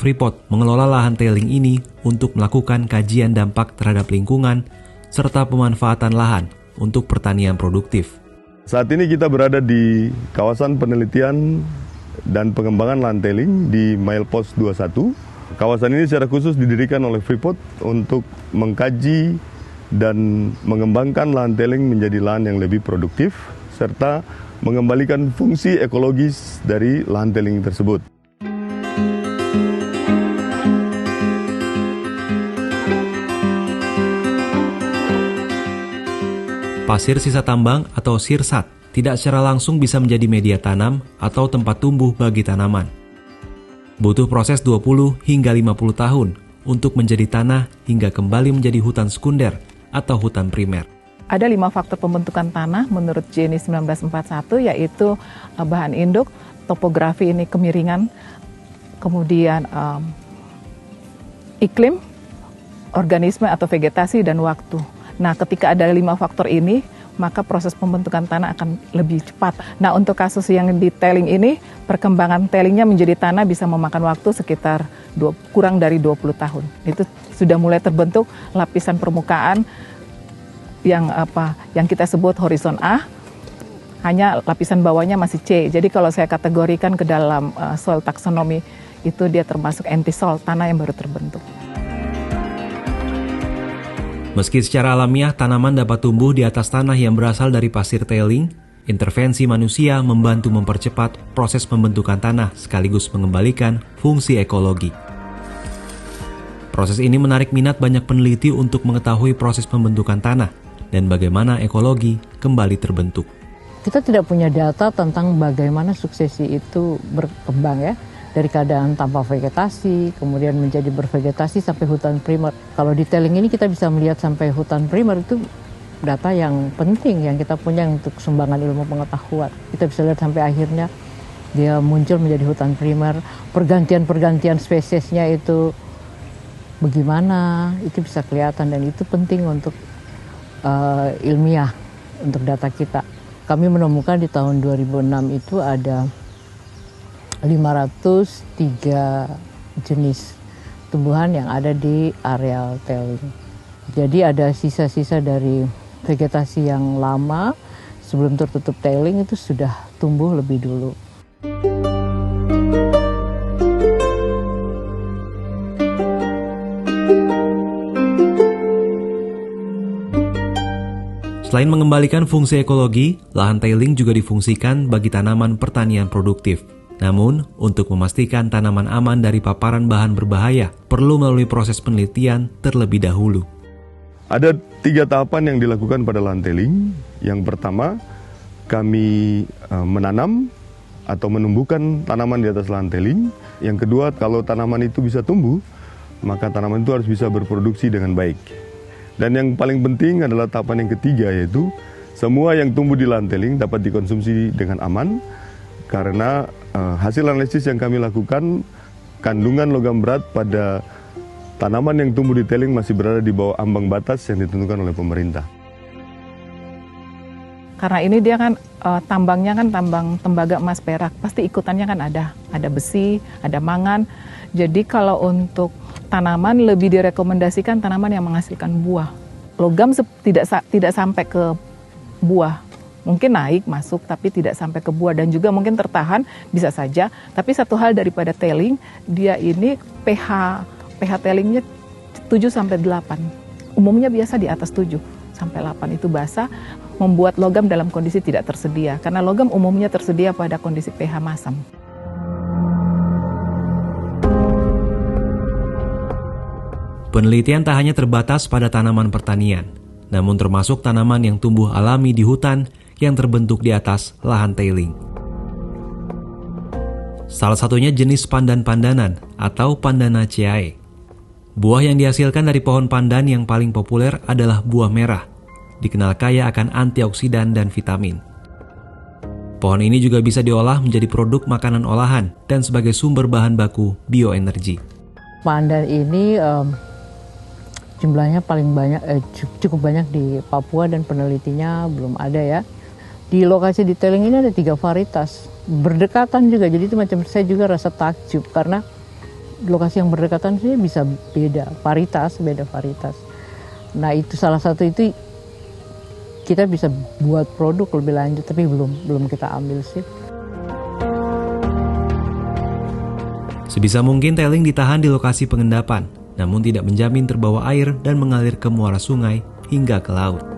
Freeport mengelola lahan tailing ini untuk melakukan kajian dampak terhadap lingkungan serta pemanfaatan lahan untuk pertanian produktif. Saat ini kita berada di kawasan penelitian dan pengembangan lahan tailing di Milepost 21. Kawasan ini secara khusus didirikan oleh Freeport untuk mengkaji dan mengembangkan lahan tailing menjadi lahan yang lebih produktif serta mengembalikan fungsi ekologis dari lahan tailing tersebut. Pasir sisa tambang atau sirsat tidak secara langsung bisa menjadi media tanam atau tempat tumbuh bagi tanaman. Butuh proses 20 hingga 50 tahun untuk menjadi tanah hingga kembali menjadi hutan sekunder atau hutan primer. Ada 5 faktor pembentukan tanah menurut Jenny 1941, yaitu bahan induk, topografi ini kemiringan, kemudian iklim, organisme atau vegetasi, dan waktu. Nah, ketika ada 5 faktor ini, maka proses pembentukan tanah akan lebih cepat. Nah, untuk kasus yang di tailing ini, perkembangan tailingnya menjadi tanah bisa memakan waktu sekitar kurang dari 20 tahun. Itu sudah mulai terbentuk lapisan permukaan yang kita sebut horizon A, hanya lapisan bawahnya masih C. Jadi kalau saya kategorikan ke dalam soil taxonomy, itu dia termasuk anti-soil, tanah yang baru terbentuk. Meski secara alamiah tanaman dapat tumbuh di atas tanah yang berasal dari pasir tailing, intervensi manusia membantu mempercepat proses pembentukan tanah sekaligus mengembalikan fungsi ekologi. Proses ini menarik minat banyak peneliti untuk mengetahui proses pembentukan tanah dan bagaimana ekologi kembali terbentuk. Kita tidak punya data tentang bagaimana suksesi itu berkembang ya. Dari keadaan tanpa vegetasi, kemudian menjadi bervegetasi sampai hutan primer. Kalau di tailing ini kita bisa melihat sampai hutan primer, itu data yang penting yang kita punya untuk sumbangan ilmu pengetahuan. Kita bisa lihat sampai akhirnya dia muncul menjadi hutan primer, pergantian-pergantian spesiesnya itu bagaimana, itu bisa kelihatan dan itu penting untuk ilmiah, untuk data kita. Kami menemukan di tahun 2006 itu ada 503 jenis tumbuhan yang ada di areal tailing. Jadi ada sisa-sisa dari vegetasi yang lama sebelum tertutup tailing itu sudah tumbuh lebih dulu. Selain mengembalikan fungsi ekologi, lahan tailing juga difungsikan bagi tanaman pertanian produktif. Namun, untuk memastikan tanaman aman dari paparan bahan berbahaya, perlu melalui proses penelitian terlebih dahulu. Ada 3 tahapan yang dilakukan pada lahan tailing. Yang pertama, kami menanam atau menumbuhkan tanaman di atas lahan tailing. Yang kedua, kalau tanaman itu bisa tumbuh, maka tanaman itu harus bisa berproduksi dengan baik. Dan yang paling penting adalah tahapan yang ketiga, yaitu semua yang tumbuh di lahan tailing dapat dikonsumsi dengan aman, karena hasil analisis yang kami lakukan, kandungan logam berat pada tanaman yang tumbuh di tailing masih berada di bawah ambang batas yang ditentukan oleh pemerintah. Karena ini dia kan tambangnya kan tambang tembaga emas perak, pasti ikutannya kan ada besi, ada mangan. Jadi kalau untuk tanaman lebih direkomendasikan tanaman yang menghasilkan buah. Logam tidak sampai ke buah. Mungkin naik, masuk, tapi tidak sampai ke buah. Dan juga mungkin tertahan, bisa saja. Tapi satu hal daripada tailing, dia ini pH tailingnya 7-8. Umumnya biasa di atas 7-8 itu basah, membuat logam dalam kondisi tidak tersedia. Karena logam umumnya tersedia pada kondisi pH masam. Penelitian tak hanya terbatas pada tanaman pertanian, namun termasuk tanaman yang tumbuh alami di hutan yang terbentuk di atas lahan tailing. Salah satunya jenis pandan-pandanan atau Pandanaceae. Buah yang dihasilkan dari pohon pandan yang paling populer adalah buah merah, dikenal kaya akan antioksidan dan vitamin. Pohon ini juga bisa diolah menjadi produk makanan olahan dan sebagai sumber bahan baku bioenergi. Pandan ini jumlahnya paling banyak, cukup banyak di Papua dan penelitinya belum ada ya. Di lokasi di tailing ini ada 3 varietas, berdekatan juga, jadi itu macam saya juga rasa takjub karena lokasi yang berdekatan sih bisa beda varietas. Nah itu salah satu itu kita bisa buat produk lebih lanjut, tapi belum kita ambil sih. Sebisa mungkin tailing ditahan di lokasi pengendapan, namun tidak menjamin terbawa air dan mengalir ke muara sungai hingga ke laut.